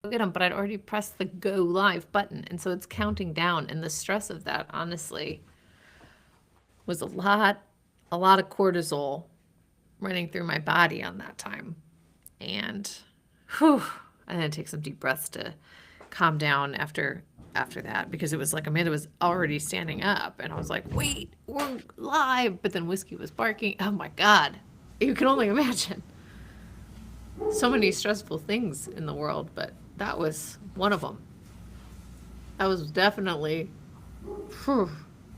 get them, but I'd already pressed the go live button. And so it's counting down. And the stress of that, honestly, was a lot of cortisol running through my body on that time. And whew, I had to take some deep breaths to calm down after that, because it was like Amanda was already standing up and I was like, wait, we're live. But then Whiskey was barking. Oh my God. You can only imagine. So many stressful things in the world, but that was one of them. That was definitely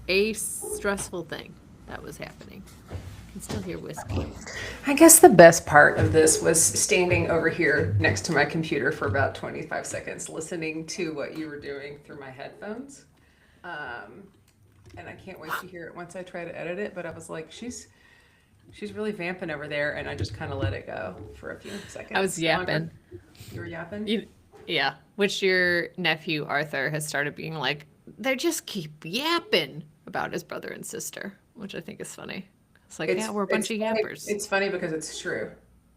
a stressful thing that was happening. I can still hear Whiskey. I guess the best part of this was standing over here next to my computer for about 25 seconds, listening to what you were doing through my headphones. And I can't wait to hear it once I try to edit it. But I was like, she's really vamping over there, and I just kind of let it go for a few seconds. I was yapping. You were yapping? Yeah, which your nephew Arthur has started being like, they just keep yapping about his brother and sister, which I think is funny. It's like, yeah, we're a bunch of yappers. It's funny because it's true.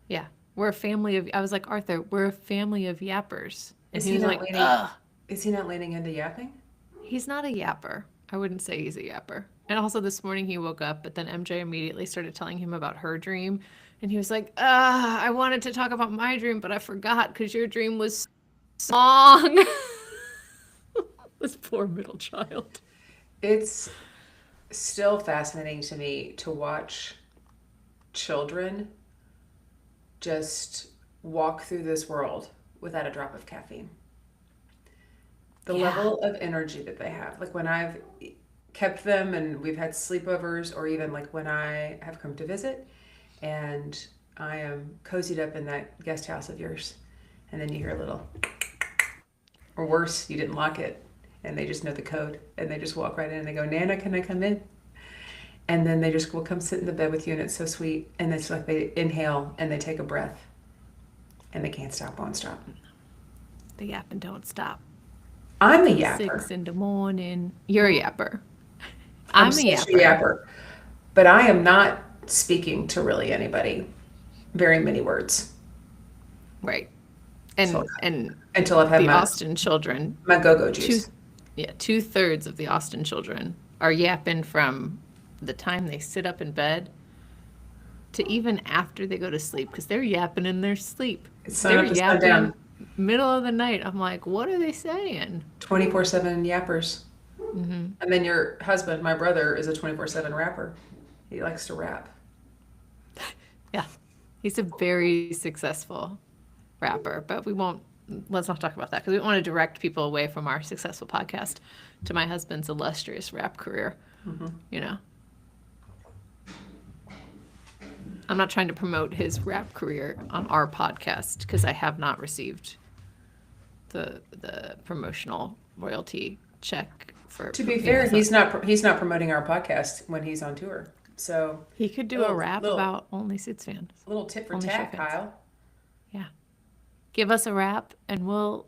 Yeah, we're a family of. I was like, Arthur, we're a family of yappers, and Is he he was not like, leaning? ugh. Is he not leaning into yapping? He's not a yapper. I wouldn't say he's a yapper. And also this morning he woke up, but then MJ immediately started telling him about her dream, and he was like, I wanted to talk about my dream, but I forgot because your dream was long. This poor middle child. It's still fascinating to me to watch children just walk through this world without a drop of caffeine. The Yeah. level of energy that they have. Like when I've kept them and we've had sleepovers, or even like when I have come to visit and I am cozied up in that guest house of yours, and then you hear a little, or worse, you didn't lock it and they just know the code and they just walk right in and they go, Nana, can I come in? And then they just will come sit in the bed with you, and it's so sweet. And it's like they inhale and they take a breath and they can't stop, won't stop. The yapping don't stop. I'm a Till yapper. 6 in the morning. You're a yapper. I'm I'm a such a yapper. yapper. But I am not speaking to really anybody very many words. Right. So And until I've had the my, Austin children, my go-go two juice. yeah, 2/3 of the Austin children are yapping from the time they sit up in bed to even after they go to sleep, because they're yapping in their sleep. It's sun They're up to yapping sundown. middle of the night. I'm like, what are they saying? 24/7 yappers. And then your husband, my brother, is a 24/7 rapper. He likes to rap. Yeah. He's a very successful rapper, but let's not talk about that because we don't want to direct people away from our successful podcast to my husband's illustrious rap career. You know, I'm not trying to promote his rap career on our podcast because I have not received the promotional royalty check for. To be you know, fair, so he's not promoting our podcast when he's on tour. So he could do a little rap little about only Suits fans, little tit for only show tat, fans. Kyle. Yeah, give us a rap and we'll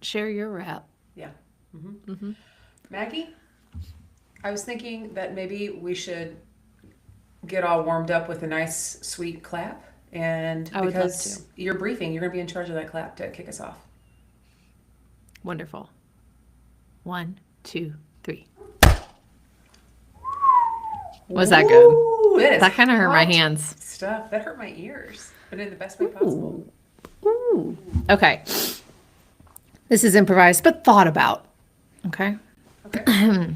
share your rap. Yeah. Maggie, I was thinking that maybe we should get all warmed up with a nice sweet clap. And I would love because to. you're briefing, you're going to be in charge of that clap to kick us off. Wonderful. 1, 2, 3. Was that good? Ooh, that is That kind of hurt my hot hands. stuff. That hurt my ears, but in the best way possible. Ooh. Okay. This is improvised, but thought about. Okay. Okay.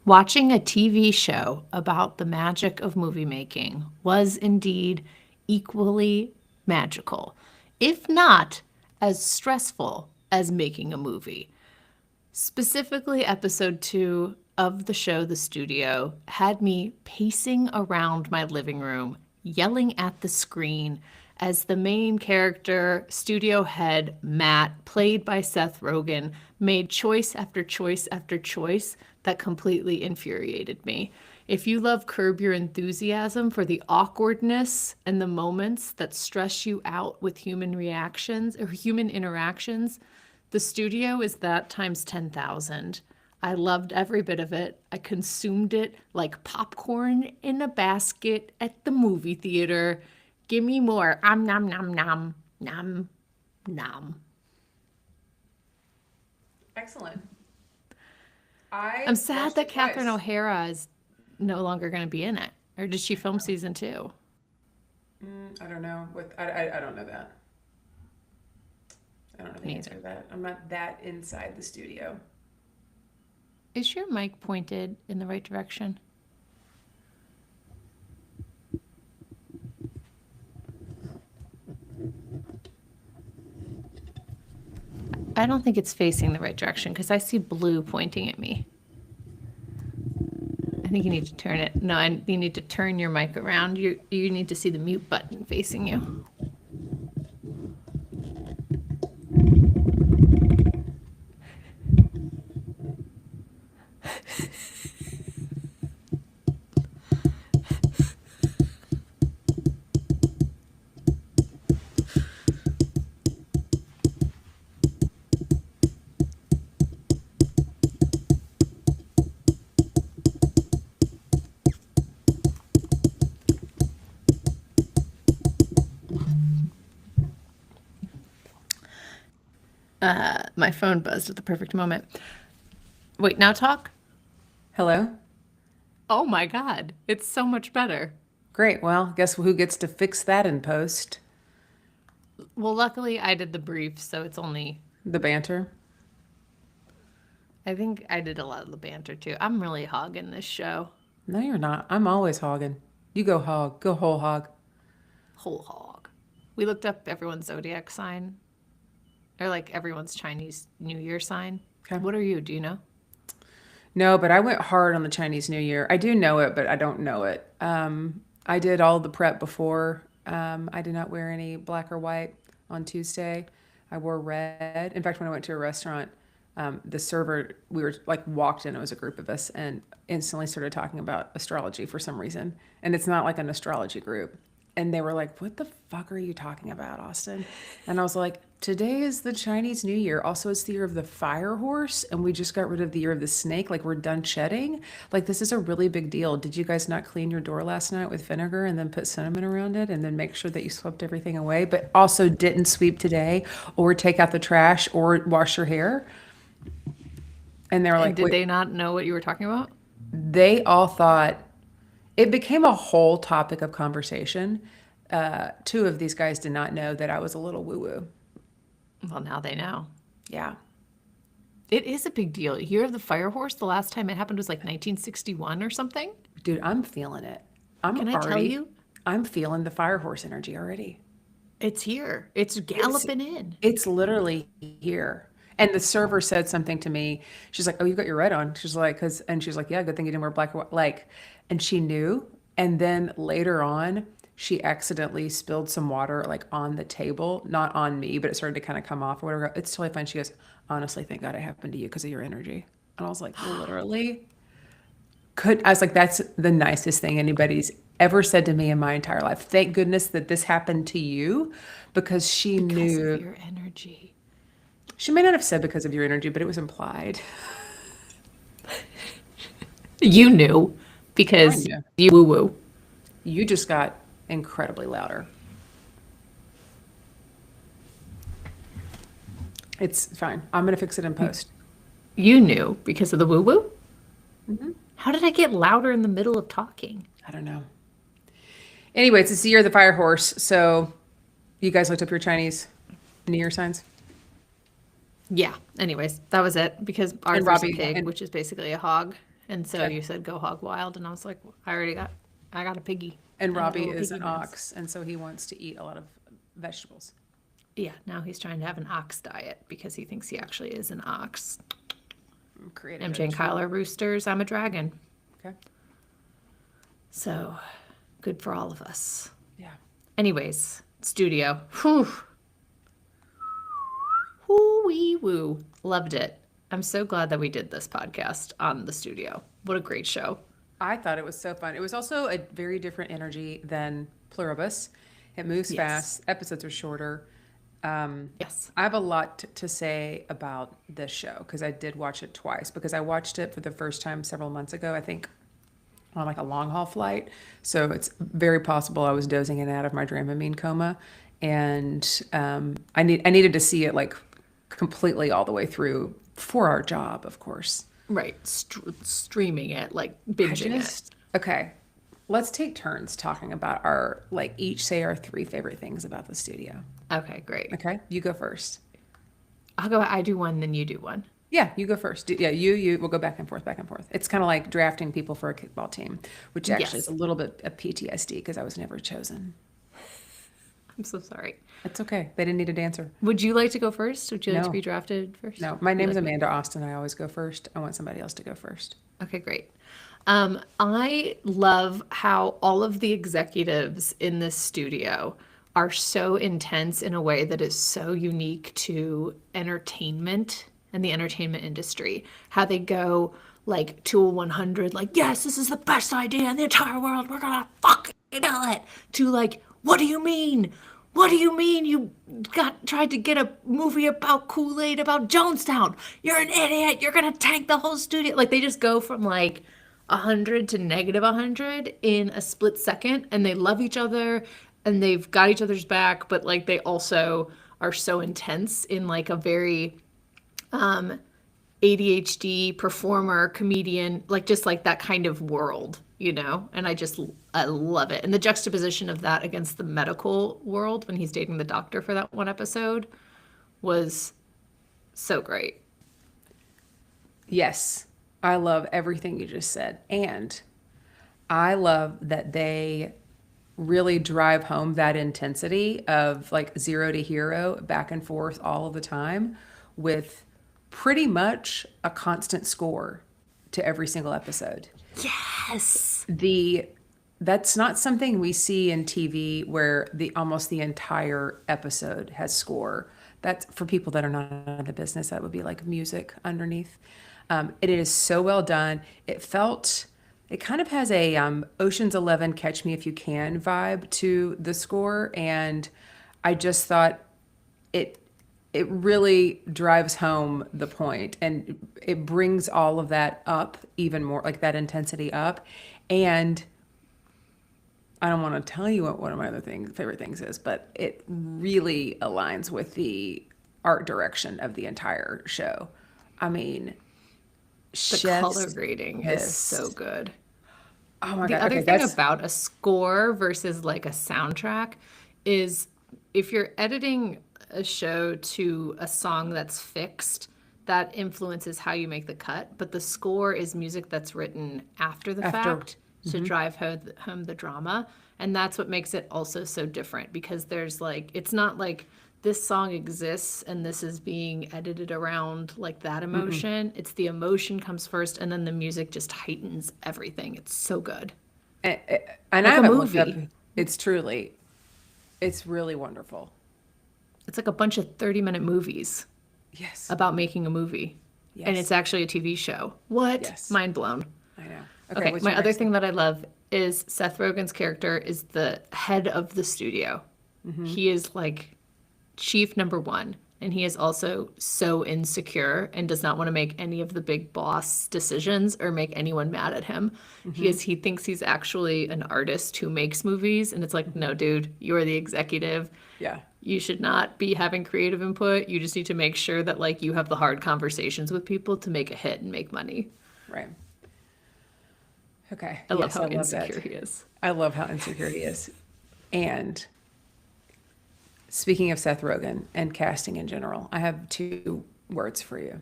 Watching a TV show about the magic of movie making was indeed equally magical, if not as stressful as making a movie. Specifically, episode 2 of the show The Studio had me pacing around my living room, yelling at the screen as the main character, studio head Matt, played by Seth Rogen, made choice after choice after choice that completely infuriated me. If you love Curb Your Enthusiasm for the awkwardness and the moments that stress you out with human reactions or human interactions, The Studio is that times 10,000. I loved every bit of it. I consumed it like popcorn in a basket at the movie theater. Give me more. Nom nom nom nom. Nom. Excellent. I'm I sad watched that it Catherine twice. O'Hara is no longer going to be in it. Or did she film season 2? I don't know. I don't know that. I don't know the answer Neither. to that. I'm not that inside the studio. Is your mic pointed in the right direction? I don't think it's facing the right direction because I see blue pointing at me. I think you need to turn it. No, you need to turn your mic around. You need to see the mute button facing you. My phone buzzed at the perfect moment. Wait, now talk? Hello? Oh my God, it's so much better. Great. Well, guess who gets to fix that in post? Well, luckily I did the brief, so it's only, The banter. I think I did a lot of the banter too. I'm really hogging this show. No, you're not. I'm always hogging. You go hog. Go whole hog. Whole hog. We looked up everyone's zodiac sign, or like everyone's Chinese New Year sign. Okay. What are you? Do you know? No, but I went hard on the Chinese New Year. I do know it, but I don't know it. I did all the prep before. I did not wear any black or white on Tuesday. I wore red. In fact, when I went to a restaurant, the server, we were like walked in, it was a group of us, and instantly started talking about astrology for some reason. And it's not like an astrology group. And they were like, "What the fuck are you talking about, Austin?" And I was like, "Today is the Chinese New Year. Also, it's the year of the fire horse, and we just got rid of the year of the snake. Like, we're done shedding. Like, this is a really big deal. Did you guys not clean your door last night with vinegar and then put cinnamon around it and then make sure that you swept everything away, but also didn't sweep today or take out the trash or wash your hair?" And they were And like, did "Wait." they not know what you were talking about? They all thought it became a whole topic of conversation. Two of these guys did not know that I was a little woo woo. Well, now they know. Yeah. It is a big deal. Year of the Fire Horse, the last time it happened was like 1961 or something. Dude, I'm feeling it. Can I tell you? I'm feeling the fire horse energy already. It's here. It's galloping in. It's literally here. And the server said something to me. She's like, "Oh, you got your red on." She's like, "Cause," and she's like, "Yeah, good thing you didn't wear black or white." Like, and she knew. And then later on, she accidentally spilled some water like on the table, not on me, but it started to kind of come off or whatever. It's totally fine. She goes, "Honestly, thank God it happened to you because of your energy." And I was like, literally? I was like, that's the nicest thing anybody's ever said to me in my entire life. Thank goodness that this happened to you because she Because of knew. your energy. She may not have said because of your energy, but it was implied. You knew because Kinda. you woo woo. You just got incredibly louder. It's fine. I'm going to fix it in post. You knew because of the woo woo? How did I get louder in the middle of talking? I don't know. Anyway, it's the year of the fire horse. So you guys looked up your Chinese New Year signs? Yeah. Anyways, that was it because Arthur's Robbie- a pig, and- which is basically a hog. And so Okay. you said go hog wild. And I was like, I got a piggy. And I got a Robbie little is piggy an mouse. ox, and so he wants to eat a lot of vegetables. Yeah. Now he's trying to have an ox diet because he thinks he actually is an ox. Creative. MJ and Kyle are roosters. I'm a dragon. Okay. So good for all of us. Yeah. Anyways, studio. Whew. Woo-wee woo. Loved it. I'm so glad that we did this podcast on the studio. What a great show. I thought it was so fun. It was also a very different energy than Pluribus. It moves Yes. fast. Episodes are shorter. Yes. I have a lot to say about this show because I did watch it twice because I watched it for the first time several months ago, I think on like a long haul flight. So it's very possible I was dozing in and out of my Dramamine coma. and I needed to see it like completely all the way through for our job, of course. Right. Streaming it, like I binging it. just okay. Let's take turns talking about our like each say our three favorite things about the studio. Okay, great. Okay, you go first. I do one, then you do one. Yeah, you go first. Yeah, you. We'll go back and forth, back and forth. It's kind of like drafting people for a kickball team, which actually is Yes. a little bit of PTSD because I was never chosen. I'm so sorry. It's okay. They didn't need a dancer. Would you like to go first? Would you like to No, be drafted first? no. My You name is like me? Amanda Austin. I always go first. I want somebody else to go first. Okay, great. I love how all of the executives in this studio are so intense in a way that is so unique to entertainment and the entertainment industry. How they go like to a 100, like, yes, this is the best idea in the entire world. We're gonna fucking do it. To like, what do you mean? What do you mean you got tried to get a movie about Kool-Aid about Jonestown? You're an idiot. You're gonna tank the whole studio. Like they just go from like 100 to negative 100 in a split second, and they love each other and they've got each other's back, but like they also are so intense in like a very ADHD performer, comedian, like just like that kind of world, you know? And I love it. And the juxtaposition of that against the medical world when he's dating the doctor for that one episode was so great. Yes, I love everything you just said. And I love that they really drive home that intensity of like zero to hero, back and forth all of the time with pretty much a constant score to every single episode. Yes. The That's not something we see in TV where the almost the entire episode has score. That's for people that are not in the business, that would be like music underneath. It is so well done. It kind of has a Ocean's 11 Catch Me If You Can vibe to the score, and I just thought it it really drives home the point, and it brings all of that up even more, like that intensity up. And I don't want to tell you what one of my favorite things is, but it really aligns with the art direction of the entire show. I mean, The color chef's grading is so kiss. good. Oh my The God. other Okay, thing that's about a score versus like a soundtrack is if you're editing a show to a song that's fixed, that influences how you make the cut. But the score is music that's written after the after. fact to drive home the drama. And that's what makes it also so different because there's like, it's not like this song exists and this is being edited around like that emotion. It's the emotion comes first and then the music just heightens everything. It's so good. And I Like a haven't looked up. movie. It's really wonderful. It's like a bunch of 30-minute movies Yes. about making a movie. And Yes. it's actually a TV show. What? Yes. Mind blown. I know. Okay, What's my your other next thing that I love is Seth Rogen's character is the head of the studio. He is like chief number one, and he is also so insecure and does not want to make any of the big boss decisions or make anyone mad at him. He thinks he's actually an artist who makes movies, and it's like, no, dude, you're the executive. Yeah. You should not be having creative input. You just need to make sure that like you have the hard conversations with people to make a hit and make money. Right. Okay. I love Yes, how I love that. insecure he is. I love how insecure he is. And speaking of Seth Rogen and casting in general, I have two words for you.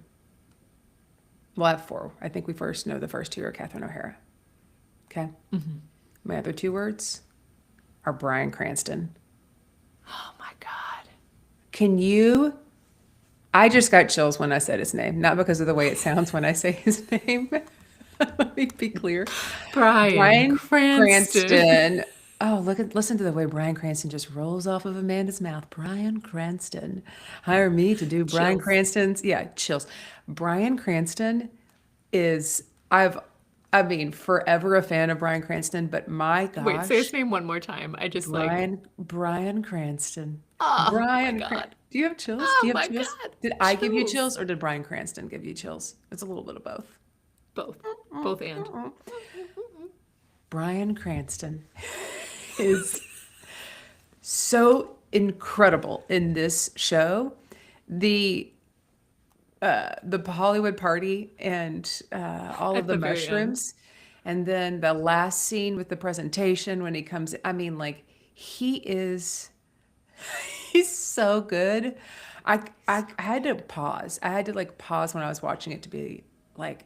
Well, I have four. I think we first know the first two are Catherine O'Hara. Okay. My other two words are Bryan Cranston. Oh my God. Can you? I just got chills when I said his name, not because of the way it sounds when I say his name. Let me be clear. Bryan Bryan Cranston. Cranston. Oh, listen to the way Bryan Cranston just rolls off of Amanda's mouth. Bryan Cranston. Hire me to do Bryan Chills. Cranston's. Yeah, chills. Bryan Cranston is, I mean, forever a fan of Bryan Cranston, but my Wait, say his gosh, name one more time. I just like, Bryan Cranston. oh my Bryan Cran- God. Do you have chills? Oh Do you my have chills? God. Did I give you Chills. chills or did Bryan Cranston give you chills? It's a little bit of both. Both. Both and. Bryan Cranston is so incredible in this show. The the Hollywood party and all of At the the very end. mushrooms, and then the last scene with the presentation when he comes. I mean, like he is he's so good. I had to pause. I had to like pause when I was watching it to be like,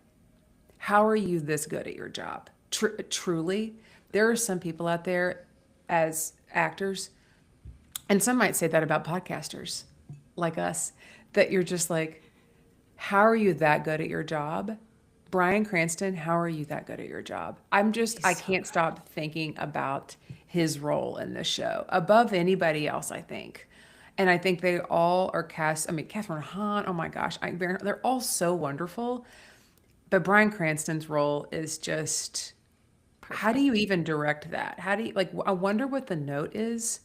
how are you this good at your job? Truly, there are some people out there as actors, and some might say that about podcasters like us, that you're just like, how are you that good at your job? Bryan Cranston, how are you that good at your job? He's I so can't good. stop thinking about his role in this show above anybody else, I think. And I think they all are cast. I mean, Catherine Hahn, oh my gosh, they're all so wonderful. But Bryan Cranston's role is just, how do you Perfect. even direct that? How do you, like, I wonder what the note is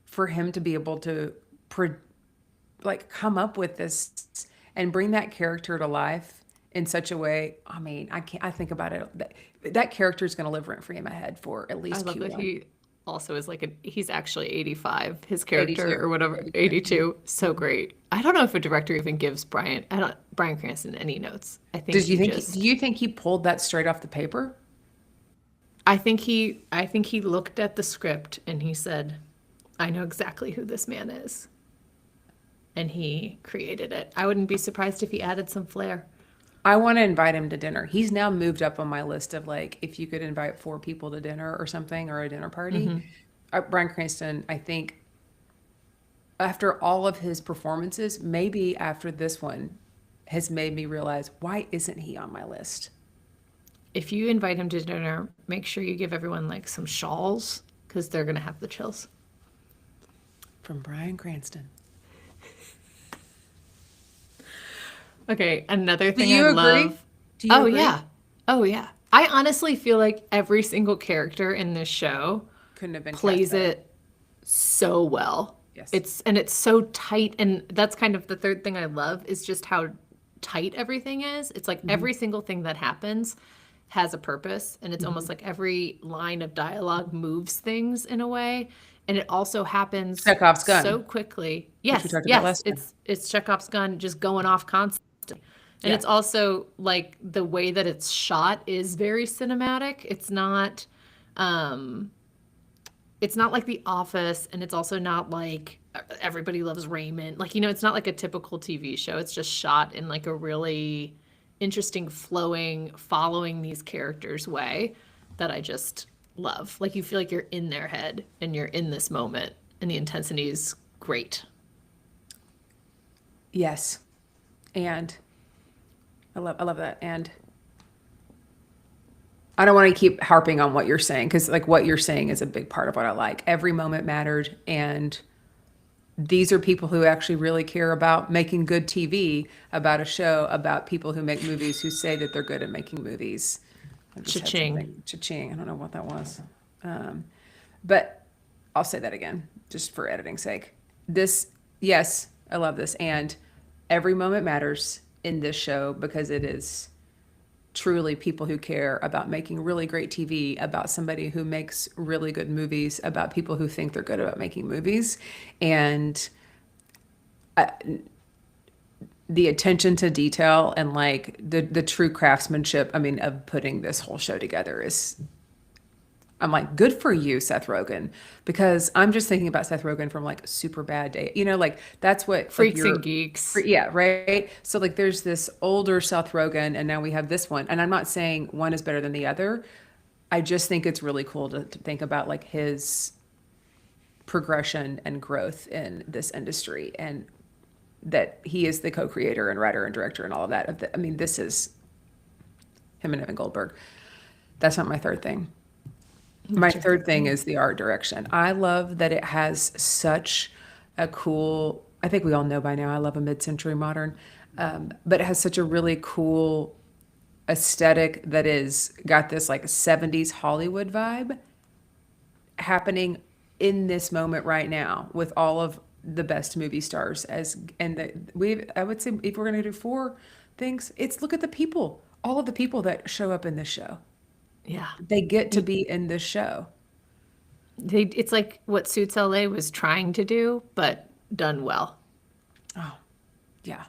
for him to be able to pro, like come up with this and bring that character to life in such a way. I mean, I can't, I think about it. That character is going to live rent free in my head for at I least love that Q1. he also is like he's actually 85, his character 82. or whatever, 82. 82. So great. I don't know if a director even gives Brian Cranston any notes. Did you think, do you think he pulled that straight off the paper? I think he looked at the script and he said, I know exactly who this man is. And he created it. I wouldn't be surprised if he added some flair. I want to invite him to dinner. He's now moved up on my list of like, if you could invite four people to dinner or something or a dinner party. Bryan Cranston, I think after all of his performances, maybe after this one, has made me realize, why isn't he on my list? If you invite him to dinner, make sure you give everyone like some shawls because they're going to have the chills. From Bryan Cranston. Okay, another Do thing I you agree? love. Do you Oh, agree? yeah. Oh, yeah. I honestly feel like every single character in this show Couldn't have been cast plays better. it so well. Yes. It's so tight, and that's kind of the third thing I love is just how tight everything is. It's like Hmm. every single thing that happens has a purpose, and it's Hmm. almost like every line of dialogue moves things in a way, and it also happens Chekhov's so gun, quickly. which we Yes, talked about yes, last time. it's Chekhov's gun just going off constantly. And Yeah. it's also like the way that it's shot is very cinematic. Um it's not like The Office, and it's also not like Everybody Loves Raymond. Like, it's not like a typical TV show. It's just shot in like a really interesting, flowing, following these characters way that I just love. Like, you feel like you're in their head and you're in this moment, and the intensity is great. Yes. And I love that. And I don't want to keep harping on what you're saying because like what you're saying is a big part of what I like. Every moment mattered, and these are people who actually really care about making good TV, about a show, about people who make movies who say that they're good at making movies. I just had Cha-ching. something, cha-ching. I don't know what that was. Um, but I'll say that again, just for editing's sake. This, yes, I love this. And every moment matters in this show because it is truly people who care about making really great TV, about somebody who makes really good movies, about people who think they're good about making movies. And the attention to detail and like the true craftsmanship, I mean, of putting this whole show together is, I'm like, good for you, Seth Rogen, because I'm just thinking about Seth Rogen from like Super Bad Day. Like that's what like Freaks and you're, Geeks. yeah, right. So like there's this older Seth Rogen, and now we have this one, and I'm not saying one is better than the other. I just think it's really cool to think about like his progression and growth in this industry, and that he is the co-creator and writer and director and all of that. I mean, this is him and Evan Goldberg. That's not my third thing. My What's your third third thing thing? is the art direction. I love that it has such a cool, I think we all know by now, I love a mid-century modern, but it has such a really cool aesthetic that is got this like 70s Hollywood vibe happening in this moment right now with all of the best movie stars as and I would say if we're going to do four things, it's look at the people, all of the people that show up in this show. Yeah. They get to Y- be in this show. It's like what Suits LA was trying to do, but done well. Oh, yeah.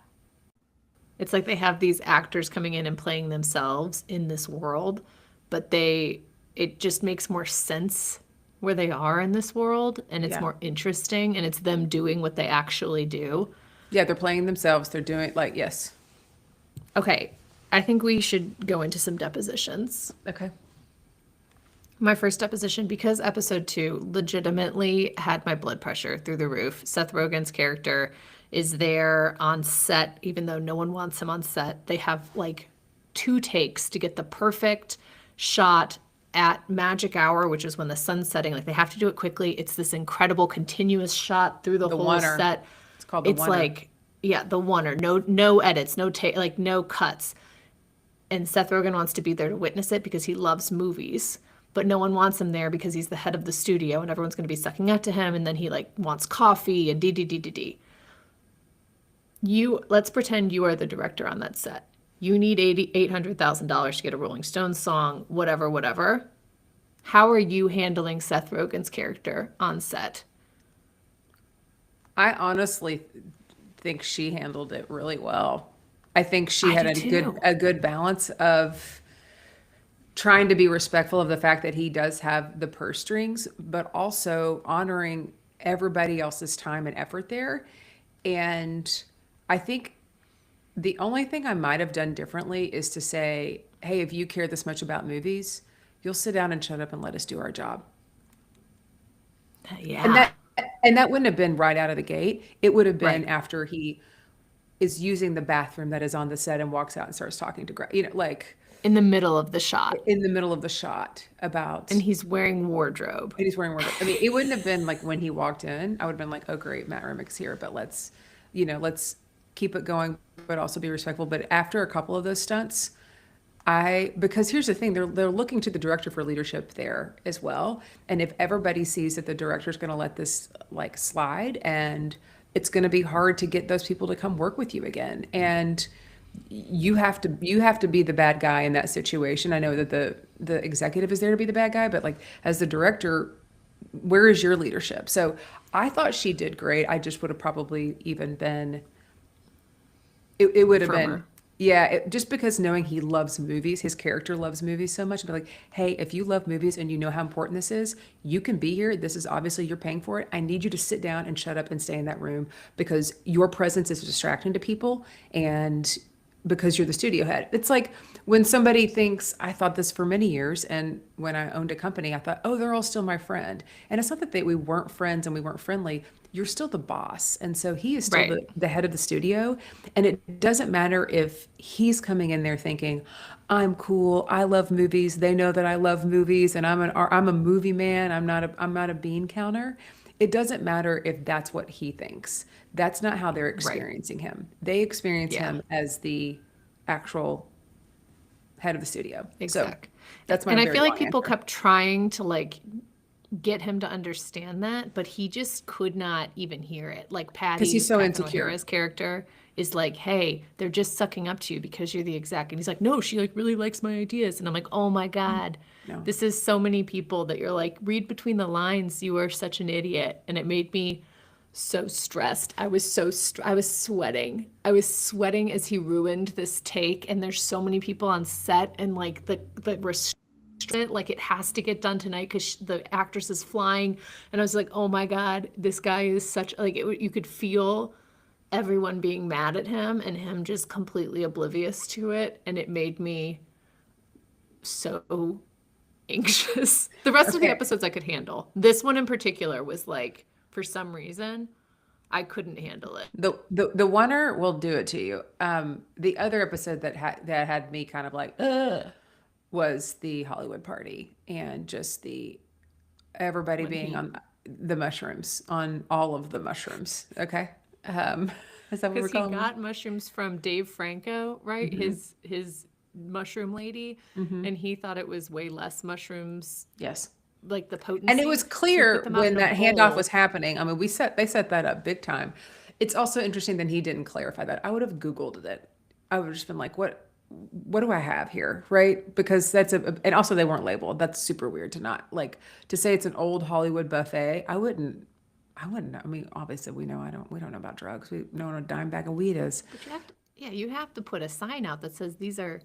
It's like they have these actors coming in and playing themselves in this world, but it just makes more sense where they are in this world, and it's Yeah. more interesting, and it's them doing what they actually do. Yeah, they're playing themselves. They're doing like, yes. Okay, I think we should go into some depositions. Okay. My first deposition, because episode 2 legitimately had my blood pressure through the roof. Seth Rogen's character is there on set, even though no one wants him on set. They have like 2 takes to get the perfect shot at magic hour, which is when the sun's setting. Like they have to do it quickly. It's this incredible continuous shot through the The whole oneer. set. It's called the It's oneer. like, yeah, the oneer. No edits, like no cuts. And Seth Rogen wants to be there to witness it because he loves movies. But no one wants him there because he's the head of the studio and everyone's going to be sucking up to him. And then he like wants coffee and d. Let's pretend you are the director on that set. You need $800,000 to get a Rolling Stones song, whatever. How are you handling Seth Rogen's character on set? I honestly think she handled it really well. I think she I had do too. a good balance of trying to be respectful of the fact that he does have the purse strings, but also honoring everybody else's time and effort there. And I think the only thing I might have done differently is to say, hey, if you care this much about movies, you'll sit down and shut up and let us do our job. And Yeah. that wouldn't have been right out of the gate. It would have been Right. after he is using the bathroom that is on the set and walks out and starts talking to like In the middle of the shot. in the middle of the shot And about he's wearing wardrobe. and he's wearing wardrobe. I mean, it wouldn't have been like when he walked in. I would have been like, "Oh, great, Matt Remick's here," but let's keep it going, but also be respectful. But after a couple of those stunts, because here's the thing, they're looking to the director for leadership there as well. And if everybody sees that the director's going to let this like slide, and it's going to be hard to get those people to come work with you again, and you have to be the bad guy in that situation. I know that the executive is there to be the bad guy, but like as the director, where is your leadership? So I thought she did great. I just would have probably even been it would have been Firmer. yeah, just because knowing he loves movies, his character loves movies so much, I'd be like, hey, if you love movies and you know how important this is, you can be here. This is obviously you're paying for it. I need you to sit down and shut up and stay in that room because your presence is distracting to people and because you're the studio head. It's like when somebody thinks, I thought this for many years, and when I owned a company, I thought, oh, they're all still my friend. And it's not that we weren't friends and we weren't friendly. You're still the boss. And so he is still Right. the head of the studio. And it doesn't matter if he's coming in there thinking, I'm cool, I love movies, they know that I love movies, and I'm a movie man, I'm not a bean counter. It doesn't matter if that's what he thinks. That's not how they're Right. experiencing him. They experience Yeah. him as the actual head of the studio. So Exact. that's my And I very feel like long people answer. kept trying to like get him to understand that, but he just could not even hear it. Like Because he's so Catherine insecure. O'Hara's character is like, "Hey, they're just sucking up to you because you're the exec." And he's like, "No, she like really likes my ideas." And I'm like, "Oh my God. No. This is so many people that you're like, read between the lines. You are such an idiot." And it made me so stressed. I was sweating. I was sweating as he ruined this take. And there's so many people on set, and like the restraint, like it has to get done tonight because the actress is flying. And I was like, oh my God, this guy is such like you could feel everyone being mad at him and him just completely oblivious to it. And it made me so anxious. The rest of the Okay. episodes I could handle. This one in particular was like, for some reason, I couldn't handle it. The oneer will do it to you. The other episode that had me kind of like, ugh, was the Hollywood party and just the everybody When being he, on the mushrooms, on all of the mushrooms. Okay. Um, is that what we're because he calling them? got mushrooms from Dave Franco, right? Hmm. His mushroom lady, Hmm. and he thought it was way less mushrooms, Yes. like the And it was potency. So he put clear them out when in a that handoff was bowl. happening. I mean, they set that up big time. It's also interesting that he didn't clarify that. I would have Googled it. I would have just been like, what do I have here, right? Because and also they weren't labeled. That's super weird to not like to say it's an old Hollywood buffet. I wouldn't know. I mean, obviously we don't know about drugs. We know what a dime bag of weed is. But you have to put a sign out that says these are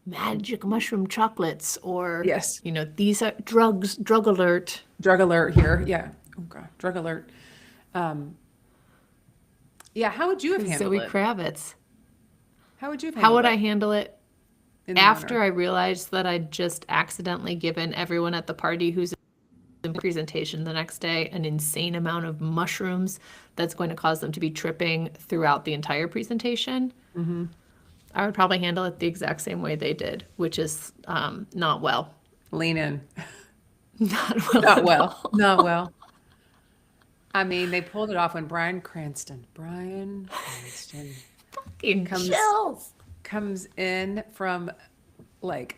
magic mushroom chocolates, or, Yes. these are drugs, drug alert. Drug alert here. Yeah. Oh God. Drug alert. Yeah. How would you have handled Zoe it? Kravitz. How would you have How handled would I it handle it? in the After honor? I realized that I'd just accidentally given everyone at the party who's in presentation the next day an insane amount of mushrooms that's going to cause them to be tripping throughout the entire presentation, I would probably handle it the exact same way they did, which is not well. Lean in. Not well Not at well. all. Not well. I mean, they pulled it off when Bryan Cranston Fucking comes chills. comes in from like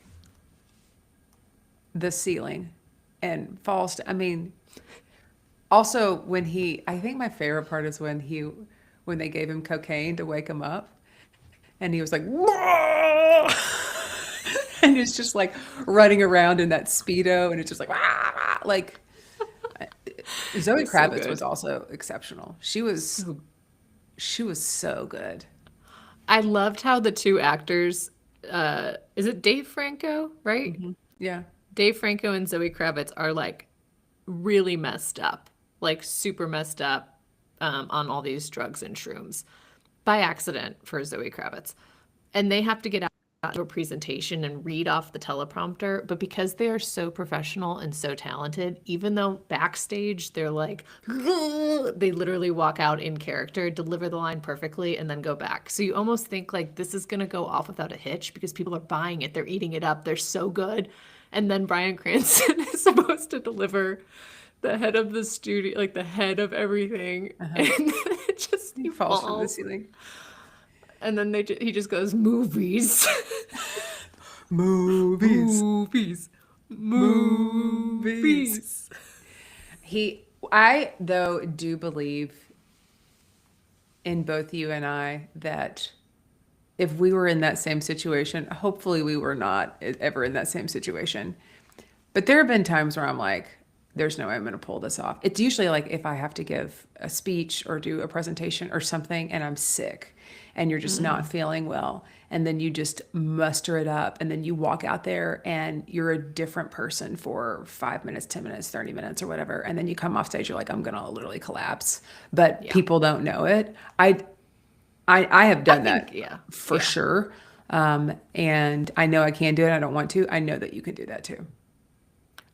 the ceiling and falls I mean, also I think my favorite part is when they gave him cocaine to wake him up and he was like, "Whoa!" And it's just like running around in that Speedo and it's just like, "Wah, wah," like Zoe It's so Kravitz was good. also exceptional. She was so good. I loved how the two actors, is it Dave Franco, right? Yeah. Dave Franco and Zoe Kravitz are like really messed up, like super messed up on all these drugs and shrooms by accident for Zoe Kravitz. And they have to get out to a presentation and read off the teleprompter. But because they are so professional and so talented, even though backstage they're like, they literally walk out in character, deliver the line perfectly, and then go back. So you almost think like this is going to go off without a hitch because people are buying it. They're eating it up. They're so good. And then Bryan Cranston is supposed to deliver the head of the studio, like the head of everything. And then it just He falls from the falls. ceiling. And then he just goes, movies. Movies. Movies. Movies. Movies. I though do believe in both you and I that if we were in that same situation, hopefully we were not ever in that same situation. But there have been times where I'm like, there's no way I'm going to pull this off. It's usually like if I have to give a speech or do a presentation or something and I'm sick and you're just not feeling well. And then you just muster it up and then you walk out there and you're a different person for 5 minutes, 10 minutes, 30 minutes or whatever. And then you come off stage, you're like, I'm going to literally collapse. But Yeah. people don't know it. I have done that Yeah. for Yeah. sure. And I know I can do it. I don't want to. I know that you can do that too.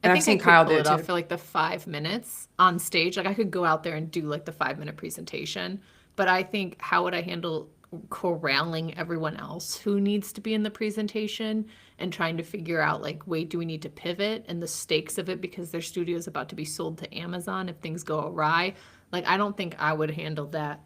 And I I've think I seen could Kyle pull do it it off too. for like the 5 minutes on stage. Like I could go out there and do like the 5 minute presentation. But I think how would I handle corralling everyone else who needs to be in the presentation and trying to figure out like, wait, do we need to pivot and the stakes of it because their studio is about to be sold to Amazon if things go awry? Like I don't think I would handle that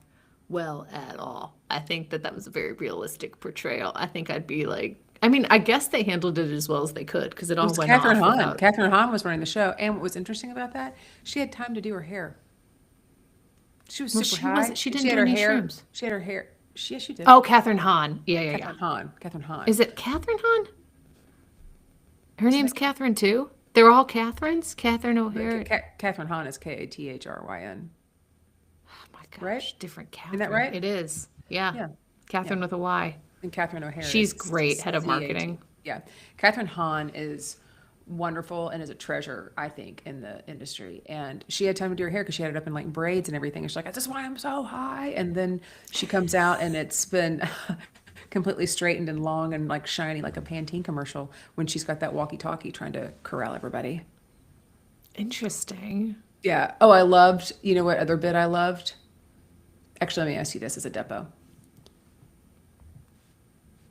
well at all. I think that was a very realistic portrayal. I think I'd be like, I mean, I guess they handled it as well as they could because it It all was went Catherine off Hahn. without. Catherine Hahn was running the show. And what was interesting about that, she had time to do her hair. She was Well, super she high. wasn't. She didn't had do her any hair. shrooms. She had her hair. Yes, she did. Oh, Catherine Hahn. Yeah, yeah, yeah. Catherine Hahn. Catherine Hahn. Is it Catherine Hahn? Her name's Catherine too. They're all Catherines. Catherine O'Hara. Catherine Hahn is Kathryn. Oh my gosh, right? different Catherine. that right? It is. Yeah. Yeah. Catherine with a Y. And Catherine O'Hara. She's is great, head of CAT. marketing. Yeah. Catherine Hahn is wonderful and is a treasure, I think, in the industry. And she had time to do her hair because she had it up in like braids and everything. And she's like, this is why I'm so high. And then she comes out and it's been completely straightened and long and like shiny like a Pantene commercial when she's got that walkie-talkie trying to corral everybody. Interesting. Yeah. Oh, I loved, you know what other bit I loved? Actually, let me ask you this as a depot.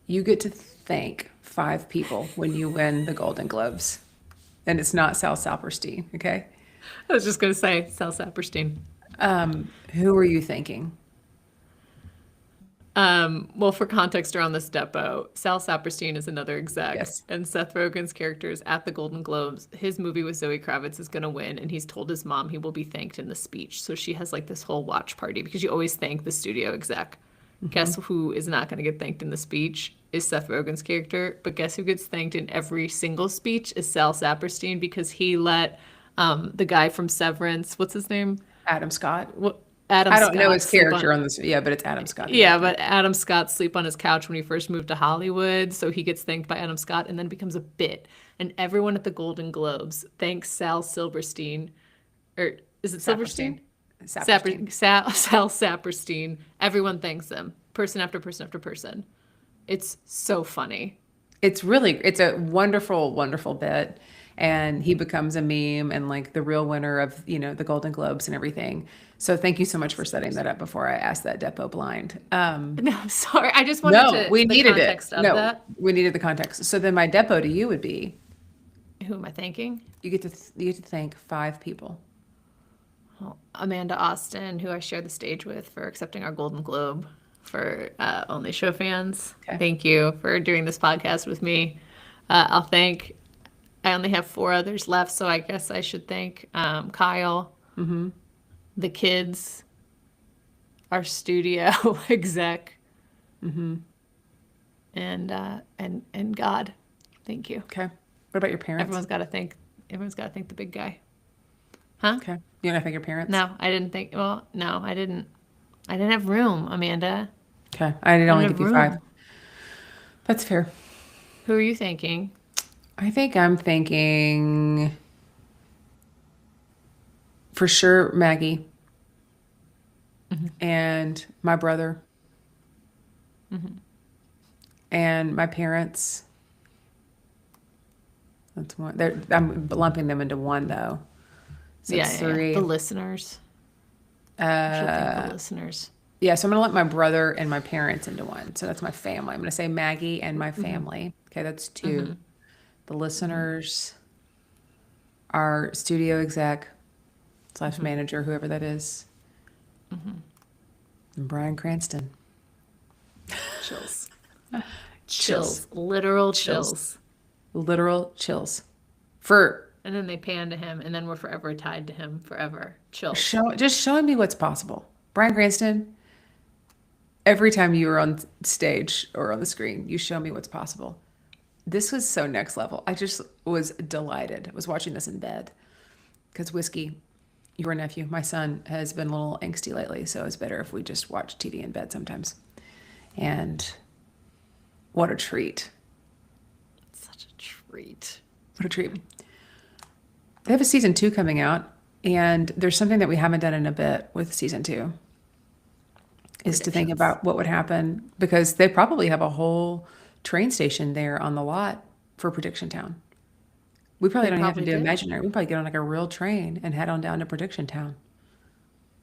You get to thank 5 people when you win the Golden Globes. And it's not Sal Saperstein, okay? I was just gonna say Sal Saperstein. Who are you thanking? Well, for context around this depot, Sal Saperstein is another exec, Yes. and Seth Rogen's character is at the Golden Globes. His movie with Zoe Kravitz is going to win, and he's told his mom he will be thanked in the speech. So she has like this whole watch party because you always thank the studio exec Guess who is not going to get thanked in the speech is Seth Rogen's character, but guess who gets thanked in every single speech is Sal Saperstein because he let the guy from Severance, what's his name? Adam Scott. What, Adam I don't know Scott his sleep character on. on this. Yeah, but it's Adam Scott, the Yeah, actor. but Adam Scott sleep on his couch when he first moved to Hollywood, so he gets thanked by Adam Scott and then becomes a bit. And everyone at the Golden Globes thanks Sal Silverstein, or is it Silverstein? Saperstein. Sal Saperstein. Everyone thanks him, person after person after person. It's so funny. It's a wonderful, wonderful bit. And he becomes a meme and like the real winner of, the Golden Globes and everything. So thank you so much for setting that up before I asked that Depo blind. No, I'm sorry. I just wanted No, to we the needed it. context of No, that. we needed the context. So then my Depo to you would be, Who am I thanking? you get to thank 5 people. Well, Amanda Austin, who I shared the stage with for accepting our Golden Globe for Only Show fans. Okay. Thank you for doing this podcast with me. I only have 4 others left, so I guess I should thank Kyle, the kids, our studio exec, and God. Thank you. Okay. What about your parents? Everyone's got to thank the big guy. Huh? Okay. You're gonna thank your parents? No, I didn't think. Well, no, I didn't. I didn't have room, Amanda. Okay. I did I only didn't give have you 5. room. That's fair. Who are you thanking? I think I'm thanking for sure Maggie and my brother and my parents. That's one. I'm lumping them into one though. So Yeah, it's yeah, yeah. 3. The listeners. I should thank the listeners. Yeah, so I'm gonna lump my brother and my parents into one. So that's my family. I'm gonna say Maggie and my family. Okay, that's 2. The listeners, our studio exec / manager, whoever that is, and Bryan Cranston. Chills. Chills. Literal chills. Literal chills. For And then they pan to him, and then we're forever tied to him forever. Chills. just showing me what's possible. Bryan Cranston, every time you were on stage or on the screen, you show me what's possible. This was so next level. I just was delighted. I was watching this in bed because Whiskey, your nephew, my son, has been a little angsty lately, so it's better if we just watch TV in bed sometimes. And what a treat. Such a treat. What a treat. They have a season 2 coming out, and there's something that we haven't done in a bit with season 2 is to think Predictions. about what would happen because they probably have a whole train station there on the lot for Prediction Town. We probably They don't have to probably do do. imaginary. We probably get on like a real train and head on down to Prediction Town.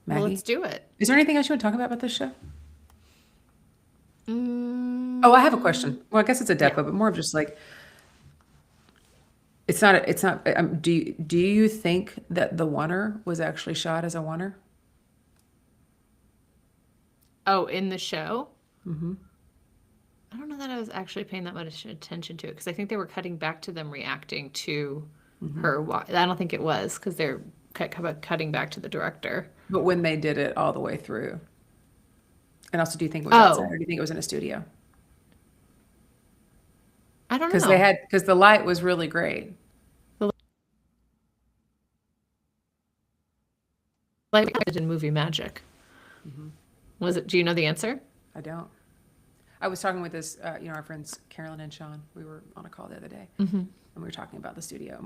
Well, Maggie, let's do it. is there anything else you want to talk about this show? Mm, Oh, I have a question. Well, I guess it's a yeah. depo, but more of just like it's not. It's not. Do you think that the oneer was actually shot as a oneer? Oh, in the show? I don't know that I was actually paying that much attention to it because I think they were cutting back to them reacting to her. I don't think it was because they're cutting back to the director. But when they did it all the way through, and also, do you think it was outside Oh, or do you think it was in a studio? I don't Because know. the light was really great. Like I did in Movie Magic. Was it? Do you know the answer? I don't. I was talking with this, our friends Carolyn and Sean. We were on a call the other day, and we were talking about the studio,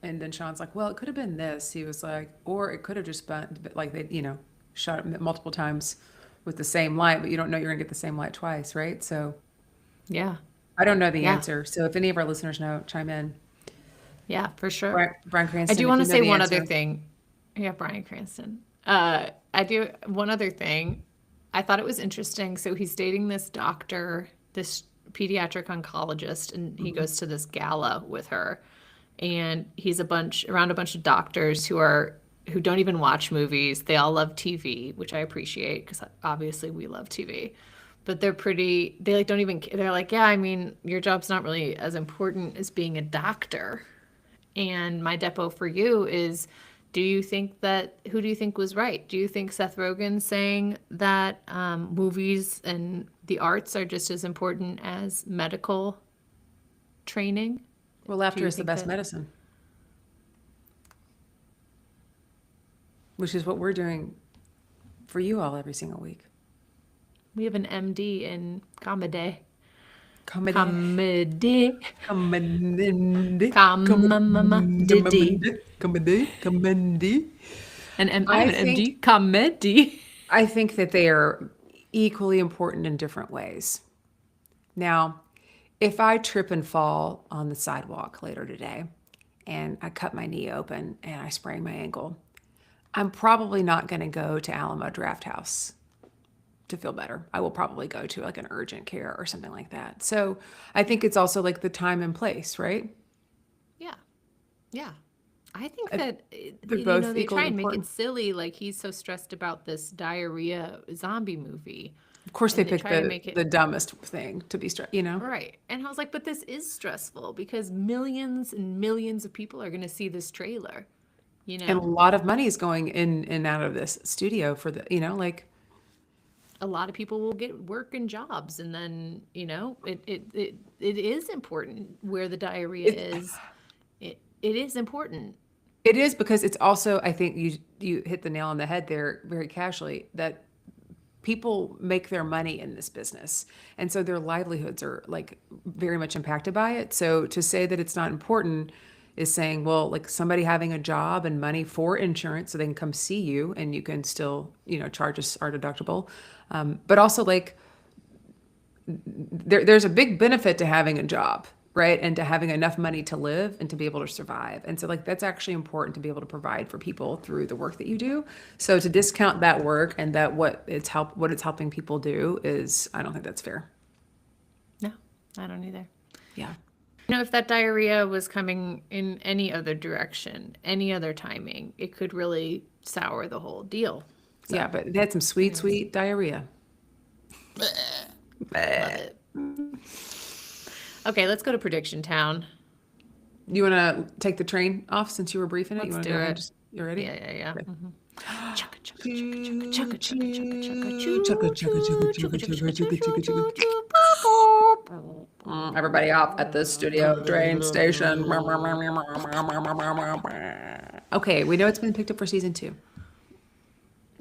and then Sean's like, "Well, it could have been this." He was like, "Or it could have just been like they, shot it multiple times with the same light, but you don't know you're gonna get the same light twice, right?" So Yeah. I don't know the Yeah. answer. So if any of our listeners know, chime in. Yeah, for sure. Brian I Cranston, do if want you to know say the one other answer. thing. Yeah, Bryan Cranston. I do one other thing. I thought it was interesting. So he's dating this doctor, this pediatric oncologist, and he goes to this gala with her. And he's around a bunch of doctors who don't even watch movies. They all love TV, which I appreciate because obviously we love TV. But they like don't even, they're like, yeah, I mean, your job's not really as important as being a doctor. And my depo for you is Do you think that, who do you think was right? Do you think Seth Rogen saying that movies and the arts are just as important as medical training? Well, Do laughter you is the think best that medicine, which is what we're doing for you all every single week. we have an MD in comedy? Comedy, Comedy. comedy, Comedy. comedy. I I have an think MD. Comedy. I think that they are equally important in different ways. Now, if I trip and fall on the sidewalk later today and I cut my knee open and I sprain my ankle, I'm probably not going to go to Alamo Draft House to feel better. I will probably go to like an urgent care or something like that. So I think it's also like the time and place, right? Yeah. Yeah. I think that, They're you know, both they try equally and make it important. silly, like he's so stressed about this diarrhea zombie movie, Of course, they and they picked try and make it the dumbest thing to be stressed, you know? right. And I was like, but this is stressful because millions and millions of people are going to see this trailer, you And a know? lot of money is going in and out of this studio for the, you know, like A lot of people will get work and jobs, and then, you know, it is important where the diarrhea it, is. It is important. it is because it's also, I think you hit the nail on the head there very casually that people make their money in this business. And so their livelihoods are like very much impacted by it. So to say that it's not important is saying, well, like somebody having a job and money for insurance so they can come see you and you can still, you know, charge us our deductible. But also like there's a big benefit to having a job, right? And to having enough money to live and to be able to survive. And so like that's actually important to be able to provide for people through the work that you do. So to discount that work and that what it's helping people do is I don't think that's fair. No, I don't either. Yeah. You know, if that diarrhea was coming in any other direction, any other timing, it could really sour the whole deal. Yeah, So, but they had some sweet, anyways, sweet diarrhea. love it. Okay, let's go to Prediction Town. You want to take the train off since you were briefing it? You Let's want to do go ahead and it. just, you ready? Yeah, yeah, yeah. Okay. Chugga, chugga, chugga, chugga, chugga, chugga, chugga, chugga, Chugga, choo, chugga, chugga, choo, chugga, chugga, chugga, chugga, choo, chugga, choo, chugga, choo, chugga. choo, boop, boop. Everybody off at the studio train station. Okay, we know it's been picked up for season 2.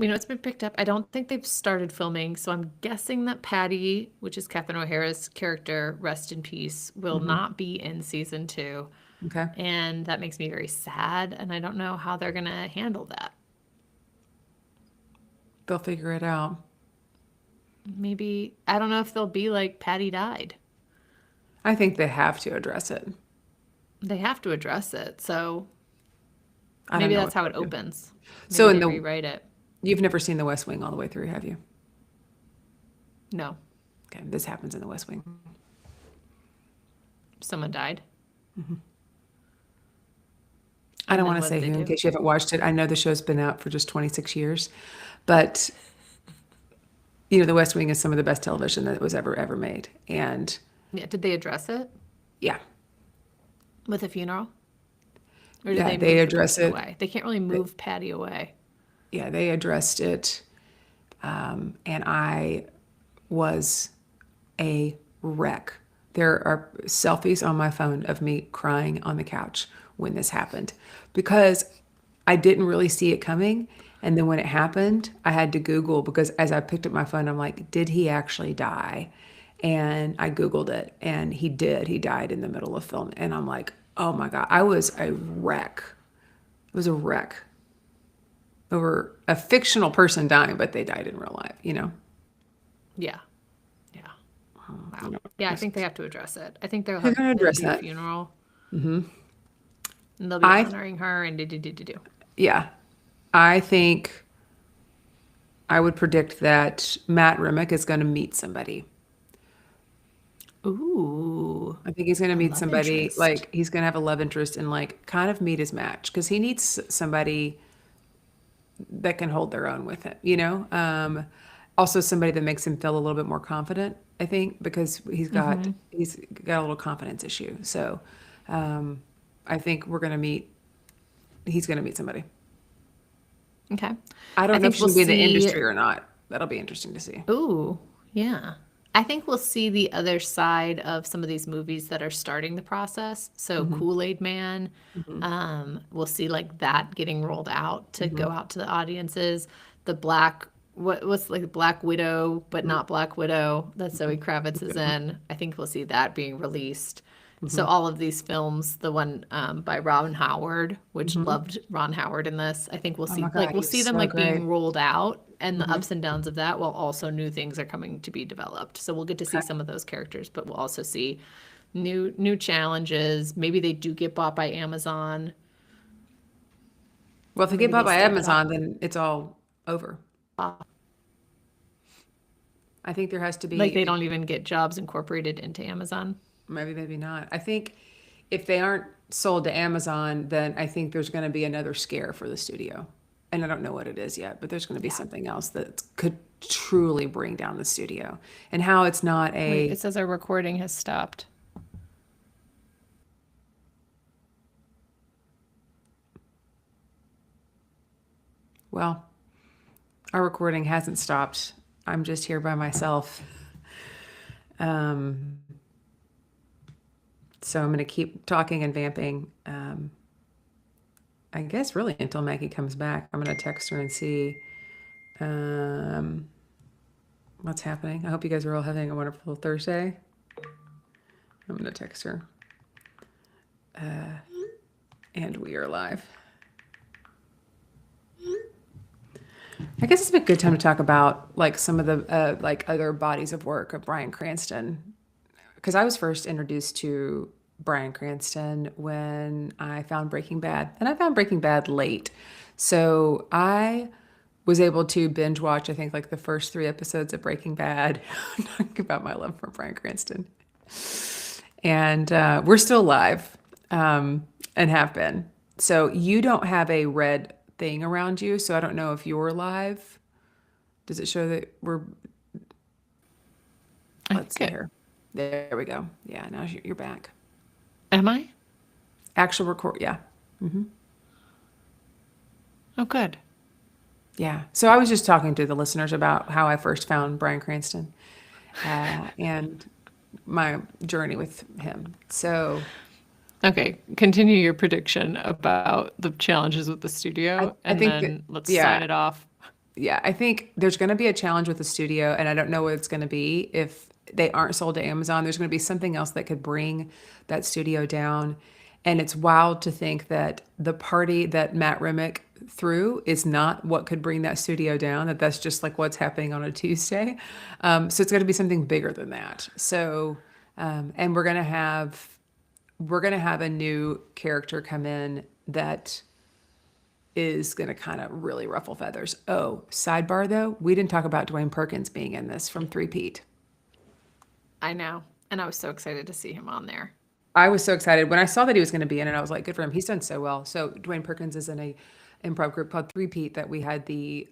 You know, it's been picked up. I don't think they've started filming, so I'm guessing that Patty, which is Catherine O'Hara's character, rest in peace, will not be in season 2. Okay. And that makes me very sad, and I don't know how they're going to handle that. They'll figure it out. Maybe, I don't know if they'll be like Patty died. I think they have to address it. They have to address it, so I don't maybe know that's what how it they'll do. opens. So Maybe in they the rewrite it. you've never seen The West Wing all the way through, have you? No, Okay, this happens in The West Wing. someone died. I don't And then want to what say did who they in do? case you haven't watched it. I know the show's been out for just 26 years, but you know, The West Wing is some of the best television that was ever made. And Yeah, did they address it yeah, with a funeral? Or did yeah, they they move the address person it. away? They can't really move Patty away. Yeah, they addressed it. And I was a wreck. There are selfies on my phone of me crying on the couch when this happened because I didn't really see it coming. And then when it happened, I had to Google because as I picked up my phone, I'm like, did he actually die? And I Googled it and he did. He died in the middle of film. And I'm like, oh my God, I was a wreck. It was a wreck over a fictional person dying, but they died in real life, you know? Yeah. Yeah. Wow. Yeah, I think they have to address it. I think They're going to there'll address be a that. funeral. And they'll be I, honoring her and do. yeah, I think I would predict that Matt Remick is going to meet somebody. Ooh, I think he's going to a meet love somebody, interest. like, he's going to have a love interest and, like, kind of meet his match because he needs somebody that can hold their own with him, you know? Also somebody that makes him feel a little bit more confident, I think, because he's got a little confidence issue. So, I think he's going to meet somebody. Okay. I I don't know if think she's we'll gonna be in the see. industry or not. That'll be interesting to see. Ooh, yeah. I think we'll see the other side of some of these movies that are starting the process. So Hmm. Kool-Aid Man, Hmm. we'll see like that getting rolled out to Hmm. go out to the audiences. The Black, what's like Black Widow, but not Black Widow that Zoe Kravitz is in. I think we'll see that being released. So Hmm. all of these films, the one by Ron Howard, which Hmm. loved Ron Howard in this, I think Oh my God, we'll he's see them so like great. being rolled out and the Hmm. ups and downs of that, while also new things are coming to be developed. So we'll get to see Okay. some of those characters, but we'll also see new challenges. Maybe they do get bought by Amazon. Well, if they get Maybe bought they by stay bought. Amazon, then it's all over. I think there has to Like they be, don't even get jobs incorporated into Amazon. maybe not. I think if they aren't sold to Amazon, then I think there's going to be another scare for the studio. And I don't know what it is yet, but there's going to be Yeah. something else that could truly bring down the studio. And how it's not Wait, a, it says our recording has stopped. well, our recording hasn't stopped. I'm just here by myself. Um, so I'm going to keep talking and vamping. I guess really until Maggie comes back. I'm going to text her and see um, what's happening. I hope you guys are all having a wonderful Thursday. I'm going to text her. And we are live. I guess it's a good time to talk about like some of the like other bodies of work of Bryan Cranston, because I was first introduced to Bryan Cranston when I found Breaking Bad, and I found Breaking Bad late, so I was able to binge watch I think like the first 3 episodes of Breaking Bad, talking about my love for Bryan Cranston, and we're still live, and have been. So you don't have a red thing around you, so I don't know if you're live. Does it show that we're? I Let's think see it. here. There we go. Yeah, now you're back. Am I? Actual record. Yeah. Oh, good. Yeah. So I was just talking to the listeners about how I first found Bryan Cranston, and my journey with him. So Okay, continue your prediction about the challenges with the I, studio, I and think that, then let's sign yeah, it off. yeah, I think there's going to be a challenge with the studio, and I don't know what it's going to be. If they aren't sold to Amazon, there's going to be something else that could bring that studio down. And it's wild to think that the party that Matt Remick threw is not what could bring that studio down, that that's just like what's happening on a Tuesday. So it's going to be something bigger than that. So, and we're going to have a new character come in that is going to kind of really ruffle feathers. Oh, sidebar though, we didn't talk about Dwayne Perkins being in this from Three Pete. I know, and I was so excited to see him on there. I was so excited when I saw that he was going to be in it. I was like, good for him. He's done so well. So Dwayne Perkins is in a improv group called Three Pete that we had the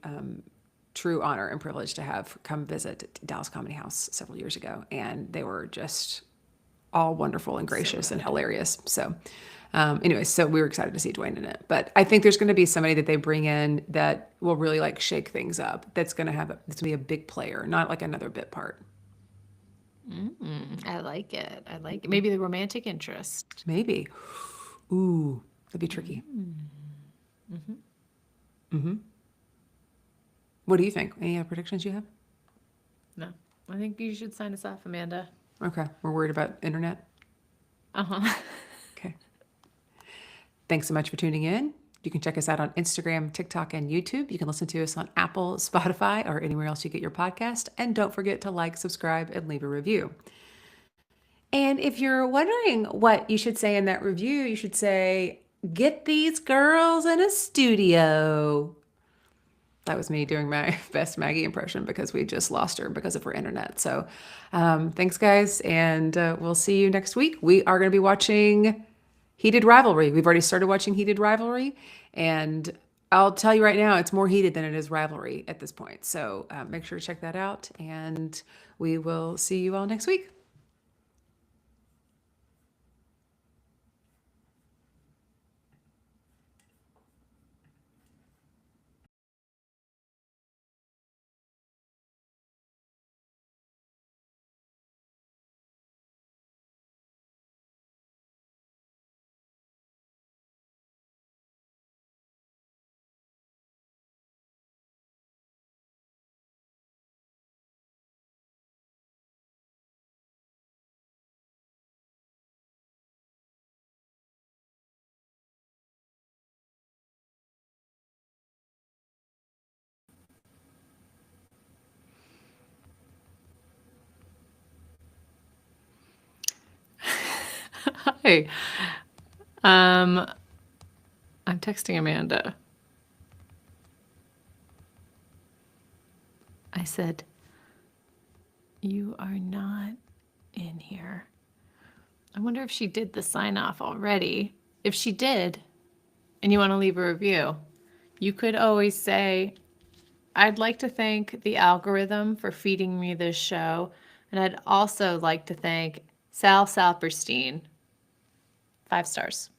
true honor and privilege to have come visit Dallas Comedy House several years ago, and they were just all wonderful and So gracious and good. hilarious. So, anyways, so we were excited to see Dwayne in it. But I think there's going to be somebody that they bring in that will really like shake things up. That's going to that's going to be a big player, not like another bit part. I like it. I like it. Maybe the romantic interest. Maybe. Ooh, that'd be tricky. What do you think? Any other predictions you have? No, I think you should sign us off, Amanda. Okay, we're worried about internet. Uh-huh. Okay. Thanks so much for tuning in. You can check us out on Instagram, TikTok, and YouTube. You can listen to us on Apple, Spotify, or anywhere else you get your podcast. And don't forget to like, subscribe, and leave a review. And if you're wondering what you should say in that review, you should say, "Get these girls in a studio." That was me doing my best Maggie impression because we just lost her because of her internet. So thanks, guys. And we'll see you next week. We are going to be watching Heated Rivalry. We've already started watching Heated Rivalry. And I'll tell you right now, it's more heated than it is rivalry at this point. So make sure to check that out. And we will see you all next week. Okay. I'm texting Amanda. I said, you are not in here. I wonder if she did the sign off already. If she did, and you want to leave a review, you could always say, I'd like to thank the algorithm for feeding me this show. And I'd also like to thank Sal Salperstein. 5 stars.